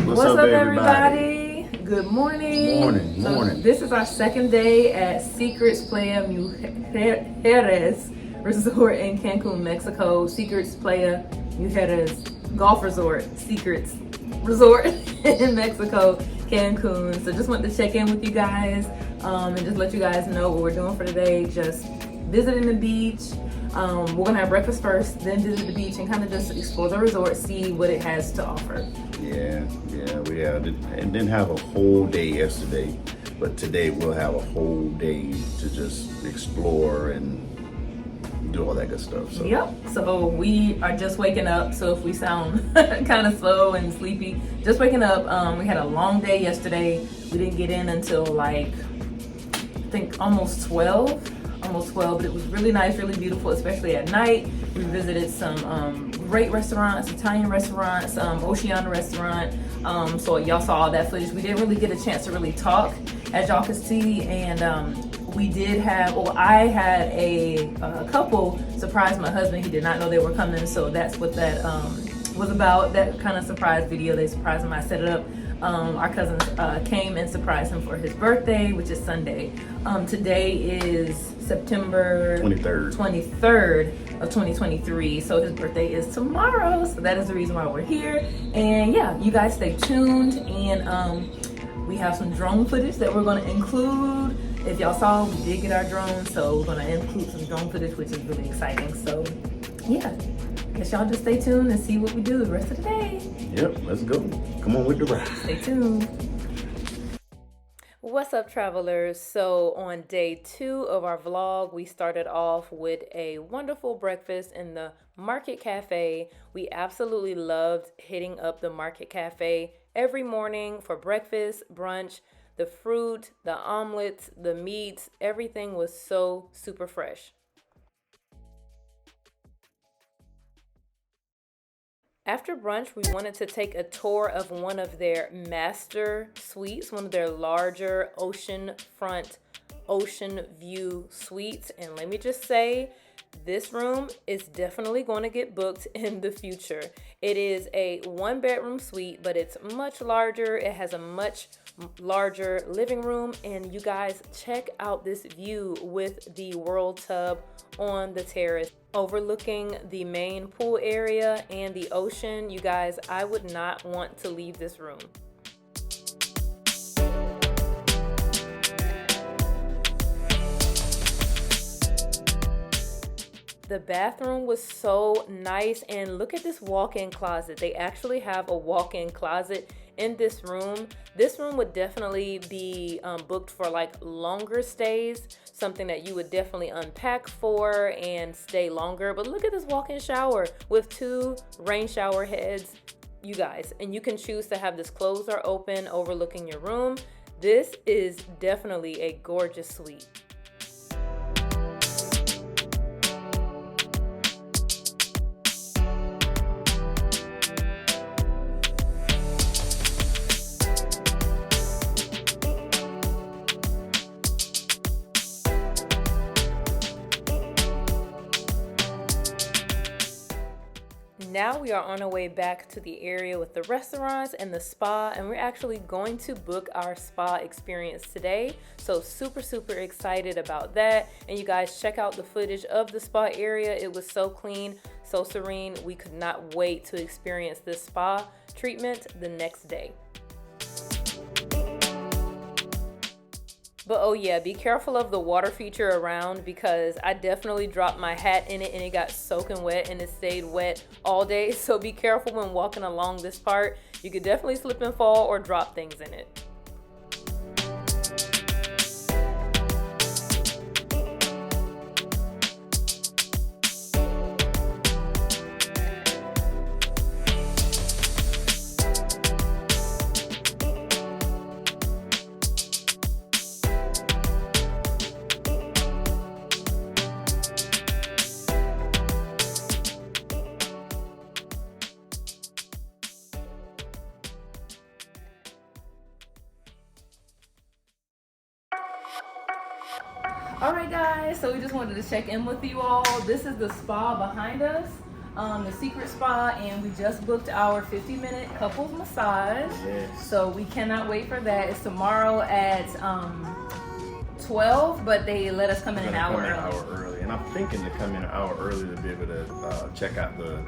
What's up, everybody? Good morning. Morning. This is our second day at Secrets Playa Mujeres Resort in Cancun, Mexico. Secrets Playa Mujeres Golf Resort, Secrets Resort in Mexico, Cancun. So just wanted to check in with you guys and just let you guys know what we're doing for today. Just visiting the beach. We're gonna have breakfast first, then visit the beach and kind of just explore the resort, see what it has to offer. Yeah, we had and didn't have a whole day yesterday, but today we'll have a whole day to just explore and do all that good stuff. So. Yep. So we are just waking up. So if we sound kind of slow and sleepy, just waking up. We had a long day yesterday. We didn't get in until like I think almost 12, but it was really nice, really beautiful, especially at night. We visited some great restaurants, Italian restaurants, Oceana restaurant. So y'all saw all that footage. We didn't really get a chance to really talk, as y'all could see, and I had a couple surprise my husband. He did not know they were coming, so that's what that was about, that kind of surprise video. They surprised him. I set it up. Our cousins came and surprised him for his birthday, which is Sunday. Today is September 23rd of 2023, so his birthday is tomorrow, so that is the reason why we're here. And yeah, you guys stay tuned, and we have some drone footage that we're going to include. If y'all saw, we did get our drone, so we're going to include some drone footage, which is really exciting. So yeah, guess y'all just stay tuned and see what we do the rest of the day. Yep, let's go. Come on with the ride. Stay tuned. What's up, travelers? So on day 2 of our vlog, we started off with a wonderful breakfast in the Market Cafe. We absolutely loved hitting up the Market Cafe every morning for breakfast, brunch. The fruit, the omelets, the meats, everything was so super fresh. After brunch, we wanted to take a tour of one of their master suites, one of their larger oceanfront, ocean view suites. And let me just say, this room is definitely going to get booked in the future. It is a 1-bedroom suite, but it's much larger. It has a much larger living room, and you guys check out this view with the world tub on the terrace overlooking the main pool area and the ocean. You guys, I would not want to leave this room. The bathroom was so nice, and look at this walk-in closet. They actually have a walk-in closet in this room. This room would definitely be booked for like longer stays, something that you would definitely unpack for and stay longer. But look at this walk-in shower with 2 rain shower heads, you guys, and you can choose to have this closed or open overlooking your room. This is definitely a gorgeous suite. Now we are on our way back to the area with the restaurants and the spa, and we're actually going to book our spa experience today. So super excited about that. And you guys check out the footage of the spa area. It was so clean, so serene. We could not wait to experience this spa treatment the next day. But oh yeah, be careful of the water feature around, because I definitely dropped my hat in it and it got soaking wet and it stayed wet all day. So be careful when walking along this part. You could definitely slip and fall or drop things in it. All right, guys, so we just wanted to check in with you all. This is the spa behind us. the Secret Spa, and we just booked our 50-minute couples massage. Yes. So we cannot wait for that. It's tomorrow at 12, but they let us come in an hour early. And I'm thinking to come in an hour early to be able to check out the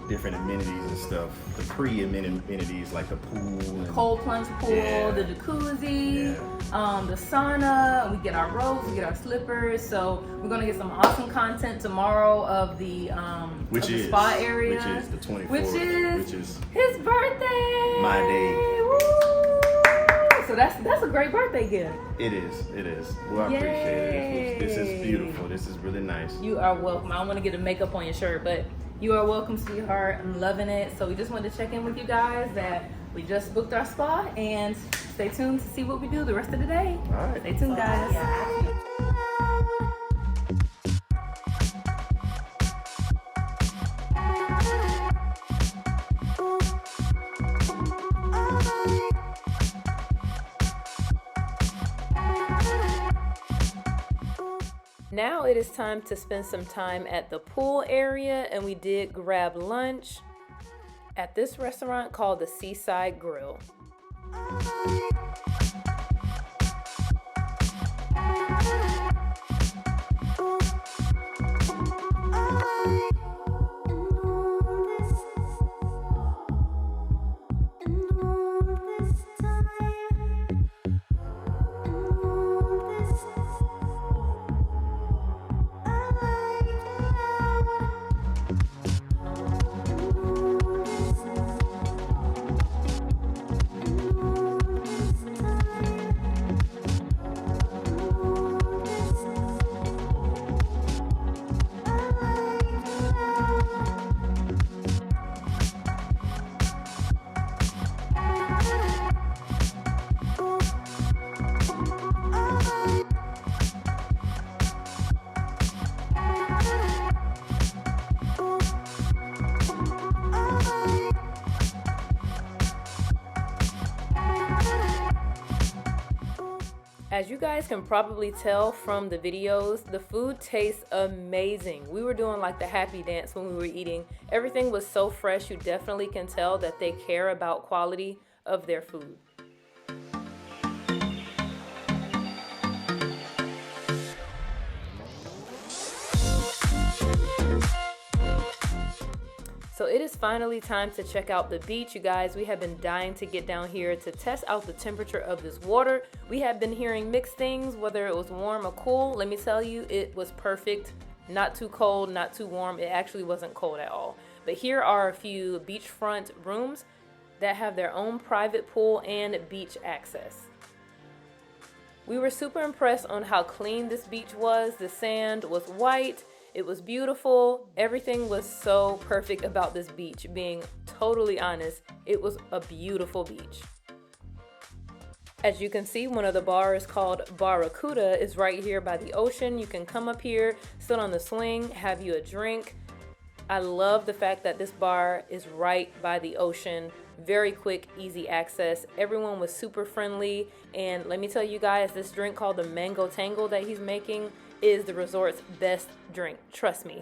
different amenities and stuff, the pre-amenities like the pool, and cold plunge pool, the jacuzzi, the sauna. We get our robes, we get our slippers. So we're gonna get some awesome content tomorrow of the spa area, which is the 24th, which is his birthday, my day. Woo! So that's a great birthday gift. It is. Well, I appreciate it. This is beautiful. This is really nice. You are welcome. I don't want to get the makeup on your shirt, but you are welcome, sweetheart. I'm loving it. So we just wanted to check in with you guys that we just booked our spa, and stay tuned to see what we do the rest of the day. All right. Stay tuned, guys. Now it is time to spend some time at the pool area, and we did grab lunch at this restaurant called the Seaside Grill. As you guys can probably tell from the videos, the food tastes amazing. We were doing like the happy dance when we were eating. Everything was so fresh. You definitely can tell that they care about quality of their food. So it is finally time to check out the beach, you guys. We have been dying to get down here to test out the temperature of this water. We have been hearing mixed things, whether it was warm or cool. Let me tell you, it was perfect. Not too cold, not too warm. It actually wasn't cold at all. But here are a few beachfront rooms that have their own private pool and beach access. We were super impressed on how clean this beach was. The sand was white. It was beautiful. Everything was so perfect about this beach. Being totally honest, it was a beautiful beach. As you can see, one of the bars called Barracuda is right here by the ocean. You can come up here, sit on the swing, have you a drink. I love the fact that this bar is right by the ocean. Very quick, easy access. Everyone was super friendly. And let me tell you guys, this drink called the Mango Tango that he's making is the resort's best drink. Trust me.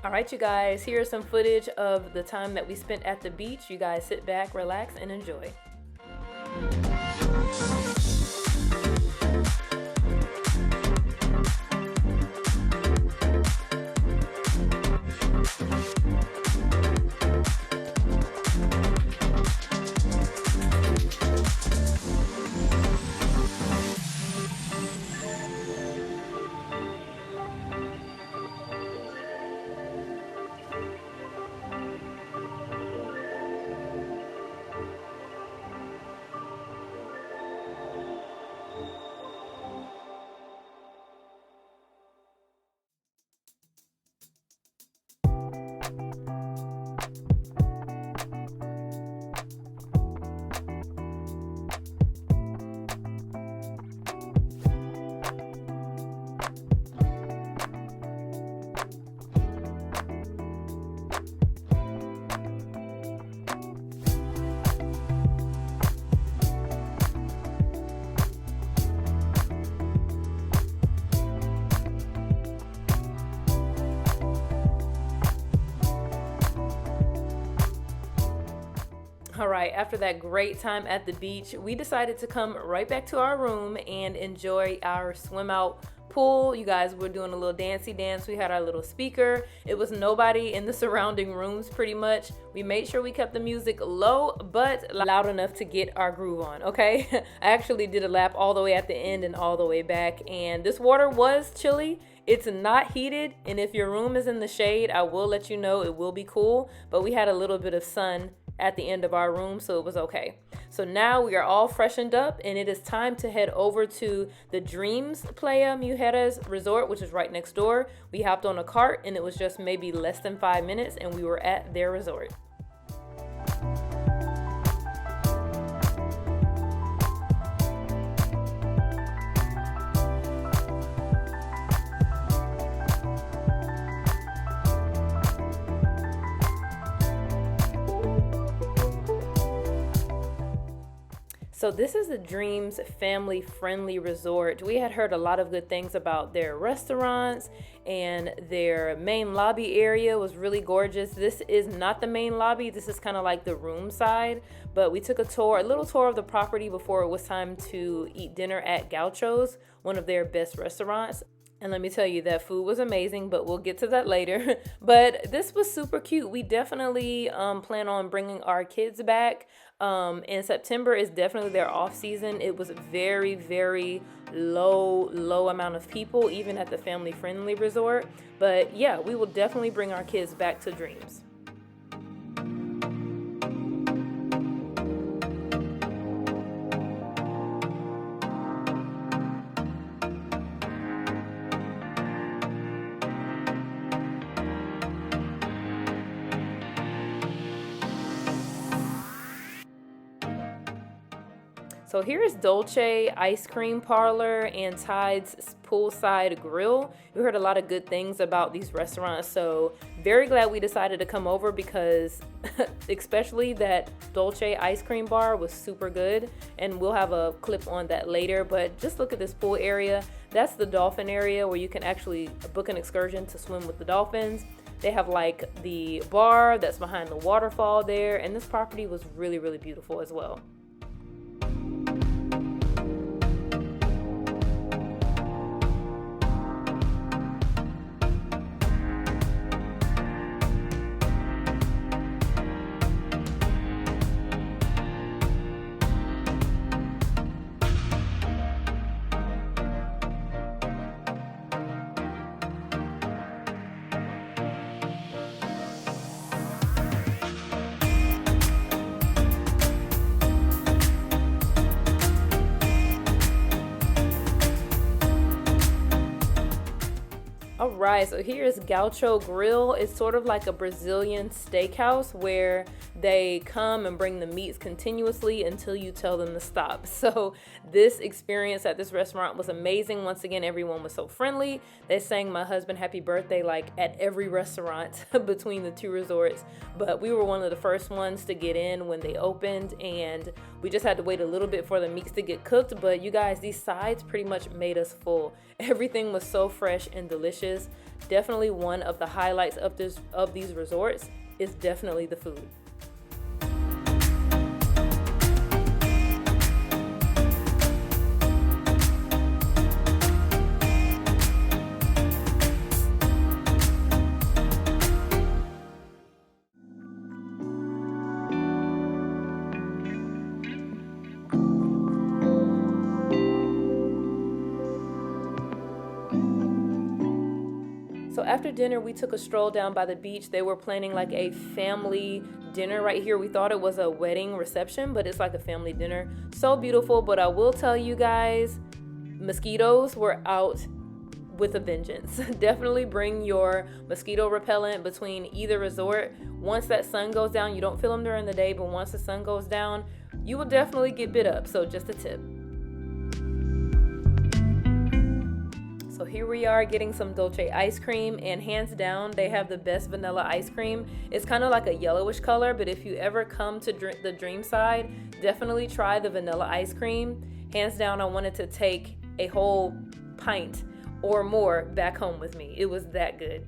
All right, you guys, here's some footage of the time that we spent at the beach. You guys sit back, relax, and enjoy. All right, after that great time at the beach, we decided to come right back to our room and enjoy our swim out pool. You guys were doing a little dancey dance. We had our little speaker. It was nobody in the surrounding rooms pretty much. We made sure we kept the music low but loud enough to get our groove on, okay? I actually did a lap all the way at the end and all the way back, and this water was chilly. It's not heated, and if your room is in the shade, I will let you know it will be cool, but we had a little bit of sun at the end of our room, so it was okay. So now we are all freshened up, and it is time to head over to the Dreams Playa Mujeres resort, which is right next door. We hopped on a cart, and it was just maybe less than 5 minutes, and we were at their resort. So this is the Dreams family-friendly resort. We had heard a lot of good things about their restaurants, and their main lobby area was really gorgeous. This is not the main lobby. This is kind of like the room side, but we took a little tour of the property before it was time to eat dinner at Gaucho's, one of their best restaurants. And let me tell you, that food was amazing, but we'll get to that later. But this was super cute. We definitely plan on bringing our kids back. And September is definitely their off season. It was very, very low amount of people, even at the family-friendly resort. But yeah, we will definitely bring our kids back to Dreams. So here is Dolce Ice Cream Parlor and Tide's Poolside Grill. We heard a lot of good things about these restaurants, so very glad we decided to come over because especially that Dolce ice cream bar was super good, and we'll have a clip on that later. But just look at this pool area. That's the dolphin area where you can actually book an excursion to swim with the dolphins. They have like the bar that's behind the waterfall there, and this property was really, really beautiful as well. Alright, so here's Gaucho Grill. It's sort of like a Brazilian steakhouse where they come and bring the meats continuously until you tell them to stop. So this experience at this restaurant was amazing. Once again, everyone was so friendly. They sang my husband happy birthday like at every restaurant between the two resorts. But we were one of the first ones to get in when they opened, and we just had to wait a little bit for the meats to get cooked. But you guys, these sides pretty much made us full. Everything was so fresh and delicious. Definitely one of the highlights of these resorts is definitely the food. So after dinner, we took a stroll down by the beach. They were planning like a family dinner right here. We thought it was a wedding reception, but it's like a family dinner. So beautiful, but I will tell you guys, mosquitoes were out with a vengeance. Definitely bring your mosquito repellent between either resort. Once that sun goes down, you don't feel them during the day, but once the sun goes down, you will definitely get bit up. So just a tip. So here we are getting some Dolce ice cream, and hands down, they have the best vanilla ice cream. It's kind of like a yellowish color, but if you ever come to the Dream side, definitely try the vanilla ice cream. Hands down, I wanted to take a whole pint or more back home with me. It was that good.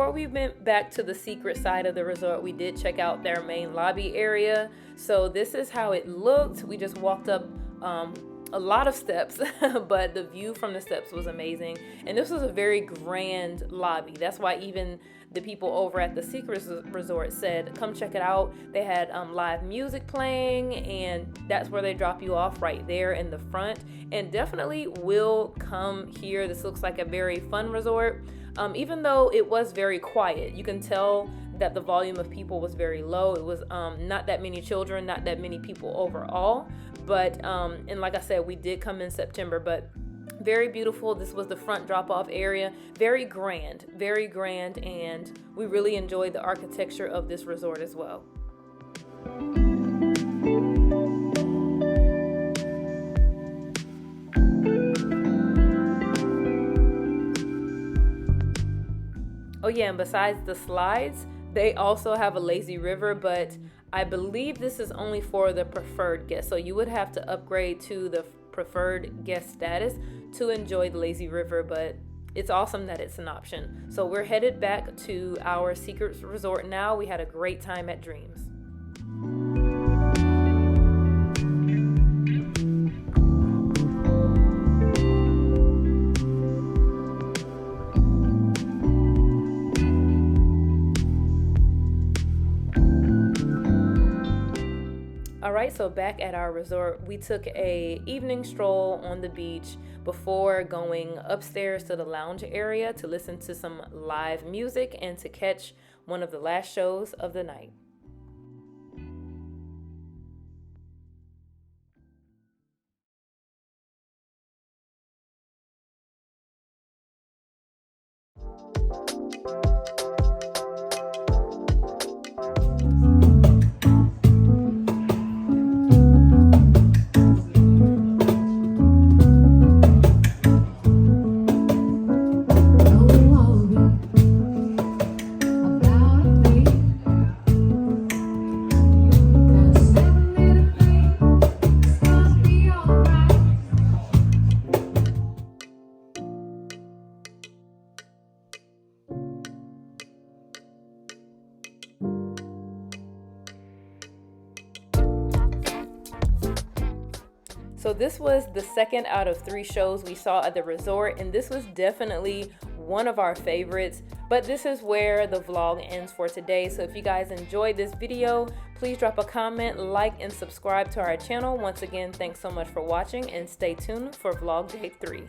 before we went back to the secret side of the resort, we did check out their main lobby area. So this is how it looked. We just walked up a lot of steps, but the view from the steps was amazing. And this was a very grand lobby. That's why even the people over at the Secret Resort said, come check it out. They had live music playing, and that's where they drop you off, right there in the front. And definitely will come here. This looks like a very fun resort. Even though it was very quiet, you can tell that the volume of people was very low. It was not that many children, not that many people overall. But, and like I said, we did come in September, but very beautiful. This was the front drop-off area. Very grand, and we really enjoyed the architecture of this resort as well. Oh yeah, and besides the slides, they also have a lazy river, but I believe this is only for the preferred guests. So you would have to upgrade to the preferred guest status to enjoy the lazy river, but it's awesome that it's an option. So we're headed back to our secret resort now. We had a great time at Dreams. Alright, so back at our resort, we took a evening stroll on the beach before going upstairs to the lounge area to listen to some live music and to catch one of the last shows of the night. So this was the second out of 3 shows we saw at the resort, and this was definitely one of our favorites. But this is where the vlog ends for today. So if you guys enjoyed this video, please drop a comment, like, and subscribe to our channel. Once again, thanks so much for watching, and stay tuned for vlog day 3.